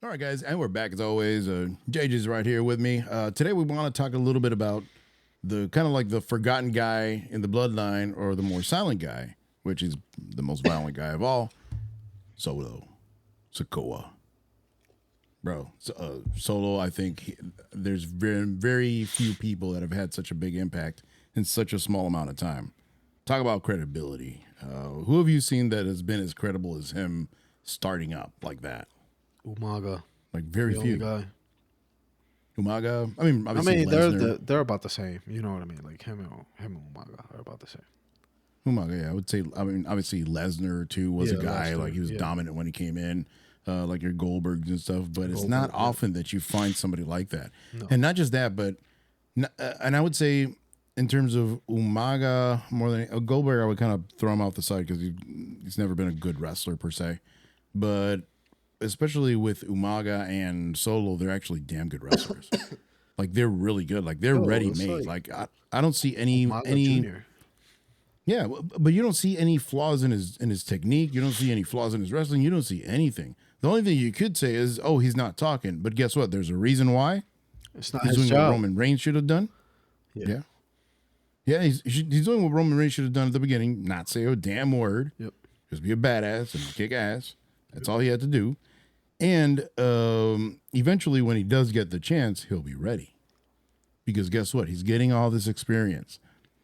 All right, guys, and we're back as always. JJ's right here with me. Today, we want to talk a little bit about the kind of like the forgotten guy in the bloodline, or the more silent guy, which is the most violent guy of all, Solo, Sikoa. Bro, Solo, I think there's very few people that have had such a big impact in such a small amount of time. Talk about credibility. Who have you seen that has been as credible as him starting up like that? Umaga, Like very the only few. guy. Umaga. I mean, I obviously mean, Lesnar. they're about the same. You know what I mean? Like him and Umaga are about the same. Umaga, yeah, I would say. I mean, obviously Lesnar too was a Yeah, guy, Lester. like he was Yeah, dominant when he came in, like your Goldbergs and stuff. But it's not Goldberg. Yeah. often that you find somebody like that, No, and not just that, but and I would say in terms of Umaga more than Goldberg, I would kind of throw him off the side because he's never been a good wrestler per se, but especially with Umaga and Solo, they're actually damn good wrestlers. Like they're really good. Like they're yo, ready it's made. like I don't see any Umaga any Junior. yeah, but you don't see any flaws in his technique. You don't see any flaws in his wrestling. You don't see anything. The only thing you could say is, oh, he's not talking. But guess what? There's a reason why. It's not He's his doing what job. Roman Reigns should have done. Yeah. Yeah, yeah, he's doing what Roman Reigns should have done at the beginning. Not say a damn word. Yep. Just be a badass and kick ass. That's all he had to do. And eventually, when he does get the chance, he'll be ready. Because guess what? He's getting all this experience.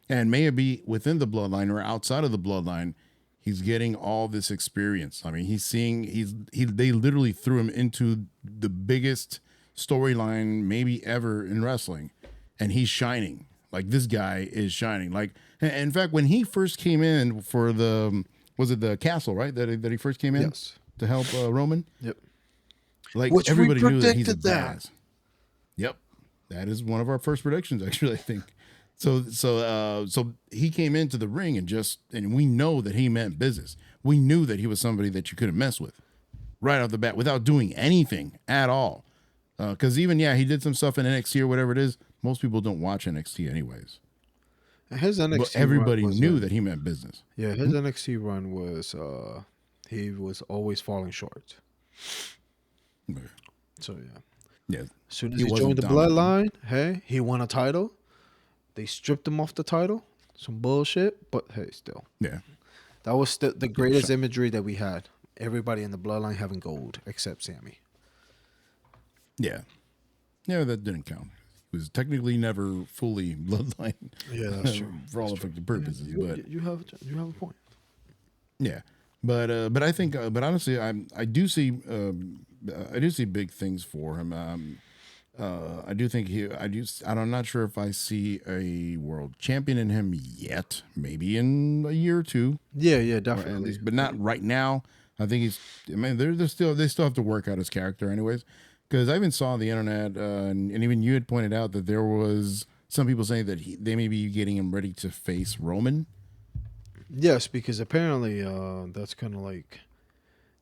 And may it be within the bloodline or outside of the bloodline, he's getting all this experience. I mean, they literally threw him into the biggest storyline maybe ever in wrestling, and he's shining. Like this guy is shining. Like, in fact, when he first came in for was it the castle, right? That he first came in Yes. to help Roman. Yep. Like Which we everybody knew that he's a predicted that. badass. Yep, that is one of our first predictions, actually. I think. So he came into the ring and we know that he meant business. We knew that he was somebody that you couldn't mess with right off the bat without doing anything at all. Because even he did some stuff in NXT or whatever it is. Most people don't watch NXT anyways. And his NXT But everybody run was knew that he meant business. Yeah, his NXT run was he was always falling short. Okay. So yeah. Yeah, As soon as He he wasn't joined the dominant. bloodline, hey, he won a title. They stripped him off the title. Some bullshit, but hey, still. yeah, That was the greatest imagery that we had. Everybody in the bloodline having gold except Sammy. yeah. That didn't count. He was technically never fully bloodline. Yeah, that's true. For all effective purposes, but You have a point. yeah, but I think, but honestly, I do see big things for him. I do think I'm not sure if I see a world champion in him yet. Maybe in a year or two, Yeah, or at definitely. least, but not right now. I think he's. I mean, they still have to work out his character, anyways. Because I even saw on the internet, and even you had pointed out that there was some people saying that they may be getting him ready to face Roman. Yes, because apparently that's kind of like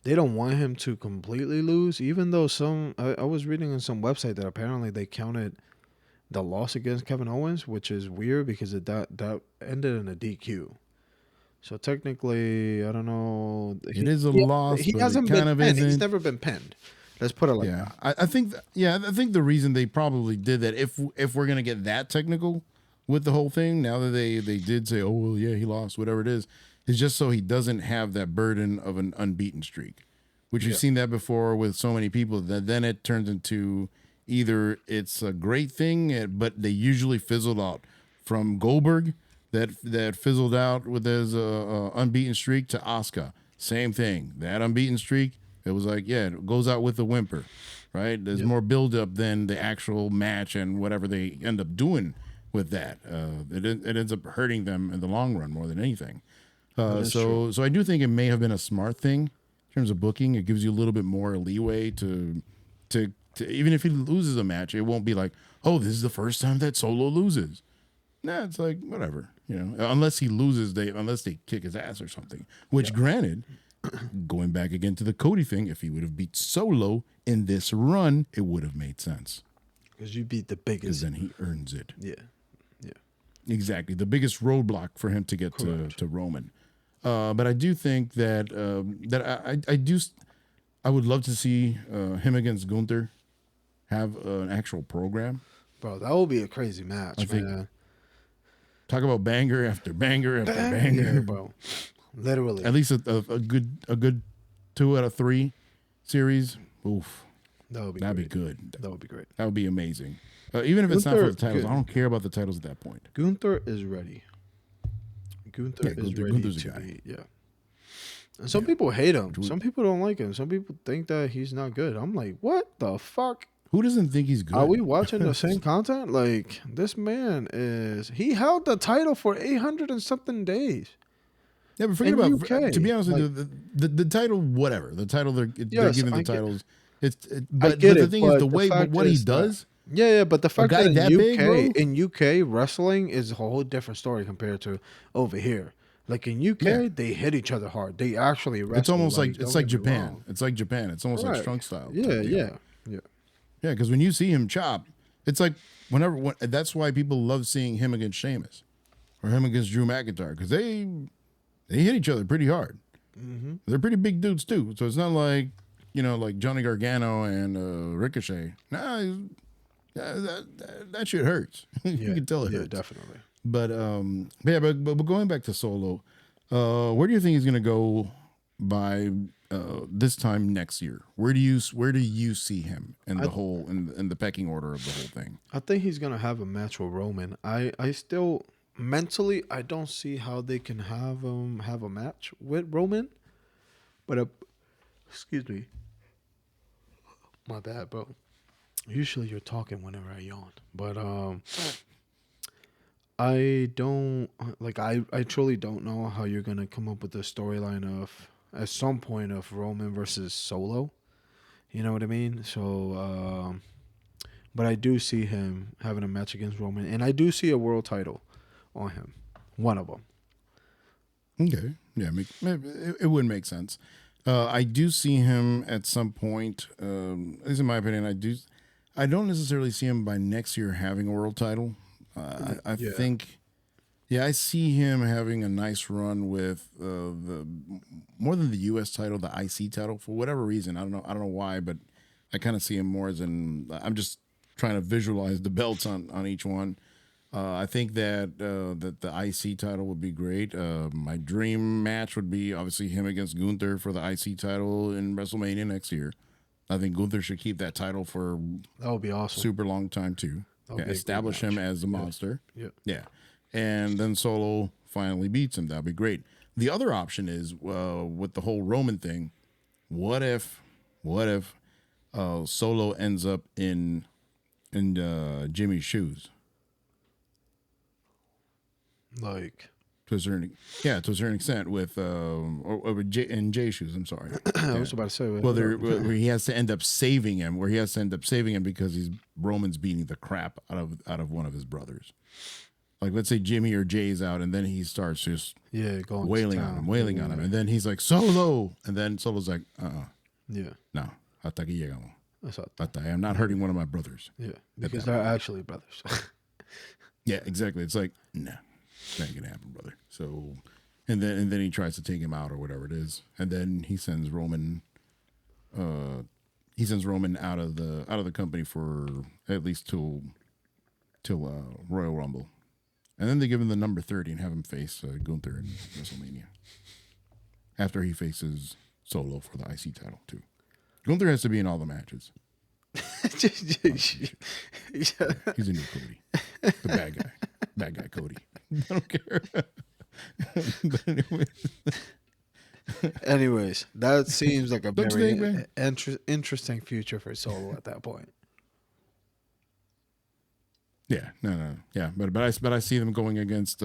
they don't want him to completely lose. Even though I was reading on some website that apparently they counted the loss against Kevin Owens, which is weird because that ended in a DQ. So technically, I don't know. It is a loss, He but hasn't it kind been of pinned. He's isn't. never been pinned. Let's put it like Yeah, that. I think. I think the reason they probably did that, if we're gonna get that technical with the whole thing, now that they did say, oh well, yeah, he lost, whatever it is just so he doesn't have that burden of an unbeaten streak, which you've seen that before with so many people. That then it turns into either it's a great thing, but they usually fizzled out. From Goldberg, that fizzled out with his unbeaten streak, to Asuka, same thing. That unbeaten streak. It was like, it goes out with a whimper, right? There's more buildup than the actual match and whatever they end up doing with that. It ends up hurting them in the long run more than anything. So I do think it may have been a smart thing in terms of booking. It gives you a little bit more leeway to even if he loses a match, it won't be like, oh, this is the first time that Solo loses. Nah, it's like whatever, unless he loses, unless they kick his ass or something. Which, granted. Going back again to the Cody thing, if he would have beat Solo in this run, it would have made sense. Because you beat the Because biggest. then he earns it. Yeah. Exactly. The biggest roadblock for him to get to Roman. But I do think that I would love to see him against Gunther have an actual program. Bro, that would be a crazy I match, think man. talk about banger after banger after Yeah, banger. bro. Literally. At least a good 2 out of 3 series. Oof, That would be that'd be great. good. That would be great. That would be amazing. Even if it's not for the titles, Good. I don't care about the titles at that point. Gunther is ready. Gunther Yeah, is ready Gunther's a to guy. be. Yeah. And some Yeah. people hate him. Which Some people don't like him. Some people think that he's not good. I'm like, what the fuck? Who doesn't think he's good? Are we watching the same content? Like, this man is. He held the title for 800 and something days. Yeah, but forget in about UK, to be honest like- with you, the title, whatever. The title they're Yes, giving the I get- titles. I But get the it, thing is but the the way fact what he is that- does. Yeah, but the fact guy that that in big, bro? UK wrestling is a whole different story compared to over here. Like in UK, Yeah. they hit each other hard. They actually wrestle. It's almost like don't it's like get me Japan. wrong. It's like Japan. It's almost like Right. strong style. Yeah, type deal. yeah. Yeah, because when you see him chop, it's like that's why people love seeing him against Sheamus or him against Drew McIntyre because they hit each other pretty hard. Mm-hmm. They're pretty big dudes too, so it's not like like Johnny Gargano and Ricochet. Nah, that shit hurts. You can tell it hurts. Definitely. But but going back to Solo, where do you think he's gonna go by this time next year? Where do you see him in the whole in the pecking order of the whole thing? I think he's gonna have a match with Roman. I still mentally I don't see how they can have a match with Roman. But excuse me, my bad, bro. Usually you're talking whenever I yawn, but I don't like. I truly don't know how you're gonna come up with the storyline of at some point of Roman versus Solo. You know what I mean? So, but I do see him having a match against Roman, and I do see a world title on him. One of them. Okay, yeah, it would make sense. I do see him at some point. At least in my opinion, I don't necessarily see him by next year having a world title. I think, I see him having a nice run with the more than the U.S. title, the IC title for whatever reason. I don't know why, but I kind of see him more as I'm just trying to visualize the belts on each one. I think that the IC title would be great. My dream match would be obviously him against Gunther for the IC title in WrestleMania next year. I think Gunther should keep that title for That would be awesome. super long time too. That would be a great Establish him match. as the monster. Yeah. And then Solo finally beats him. That'd be great. The other option is with the whole Roman thing. What if Solo ends up in Jimmy's shoes? Like To a certain extent with in Jay's shoes. I'm sorry. I was about to say. Well, where he has to end up saving him, because Roman's beating the crap out of one of his brothers. Like, let's say Jimmy or Jay's out, and then he starts just going wailing on him, and then he's like, Solo, and then Solo's like, Yeah. no, hasta aquí llegamos. Exacto. I am not hurting one of my brothers. Yeah. Because they're actually brothers. Yeah, exactly. It's like, nah, that ain't gonna happen, brother. So, and then he tries to take him out or whatever it is, and then he sends Roman. He sends Roman out of the company for at least till Royal Rumble, and then they give him the number 30 and have him face Gunther in WrestleMania. After he faces Solo for the IC title too. Gunther has to be in all the matches. He's a new Cody, the bad guy Cody. I don't care. But anyways, that seems like a Don't you very think, interesting future for Solo at that point. yeah, no, yeah, but I see them going against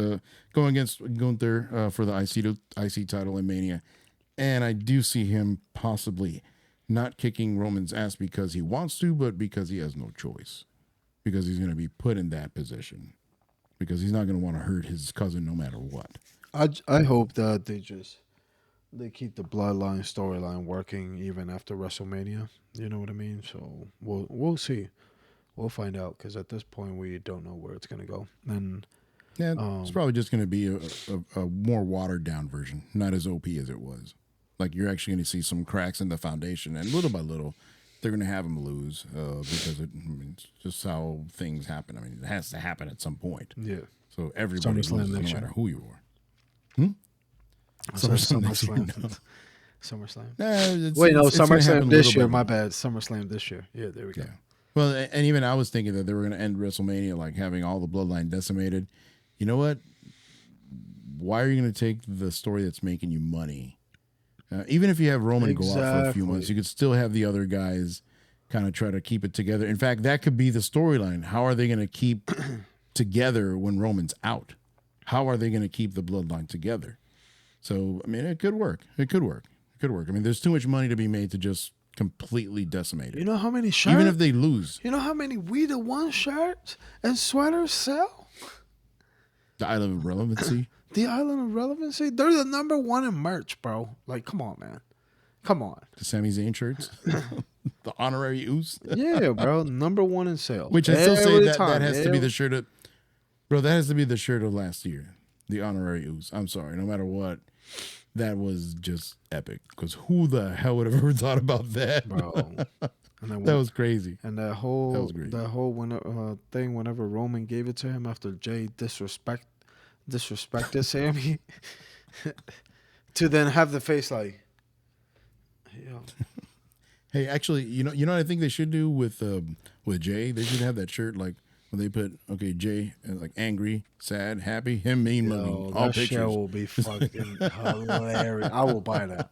Gunther for the IC title in Mania, and I do see him possibly not kicking Roman's ass because he wants to, but because he has no choice, because he's going to be put in that position, because he's not going to want to hurt his cousin no matter what. I hope that they keep the Bloodline storyline working even after WrestleMania. You know what I mean? So we'll see. We'll find out, because at this point we don't know where it's going to go. And yeah, it's probably just going to be a more watered down version, not as OP as it was. Like you're actually going to see some cracks in the foundation, and little by little, they're going to have him lose because it's just how things happen. I mean, it has to happen at some point. Yeah. So everybody loses, no matter who you are. SummerSlam. SummerSlam. Nah, Wait, no, it's gonna SummerSlam happen this little by year. My little. bad. SummerSlam this year. Yeah, there we go. Yeah. Well, and even I was thinking that they were going to end WrestleMania like having all the bloodline decimated. You know what? Why are you going to take the story that's making you money? Even if you have Roman go out for a few months, you could still have the other guys kind of try to keep it together. In fact, that could be the storyline. How are they going to keep together when Roman's out? How are they going to keep the bloodline together? So, I mean, it could work. It could work. It could work. I mean, there's too much money to be made to just completely decimate it. You know how many shirts? Even if they lose. You know how many We the One shirts and sweaters sell? The Island of Relevancy. The Island of Relevancy? They're the number one in merch, bro. Like, come on, man. Come on. The Sami Zayn shirts. The honorary Oos. Yeah, bro. Number one in sales. Which I still say that has to be the shirt of... Bro, that has to be the shirt of last year. The honorary Oos. I'm sorry. No matter what. That was just epic. Because who the hell would have ever thought about that? Bro. And that was crazy. And that whole thing whenever Roman gave it to him after Jay disrespected Sammy to then have the face like, yo. Hey, actually, you know what I think they should do with Jay? They should have that shirt like when they put Jay like angry, sad, happy, him mean mugging, all pictures. That shit will be fucking hilarious. I will buy that.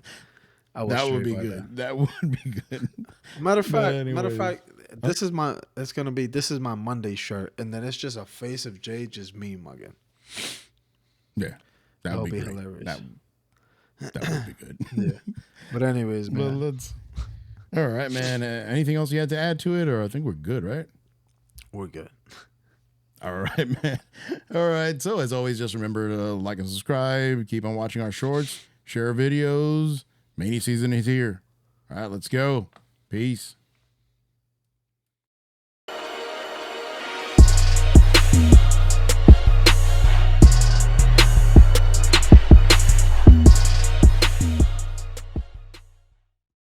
That would be good. That would be good. Matter of fact, this is my Monday shirt, and then it's just a face of Jay just mean mugging. Yeah, that would be hilarious. That would be good. Yeah, but anyways, man. Well, all right, man. Anything else you had to add to it, or I think we're good, right? We're good. All right, man. All right. So as always, just remember to like and subscribe. Keep on watching our shorts. Share our videos. Mania season is here. All right, let's go. Peace.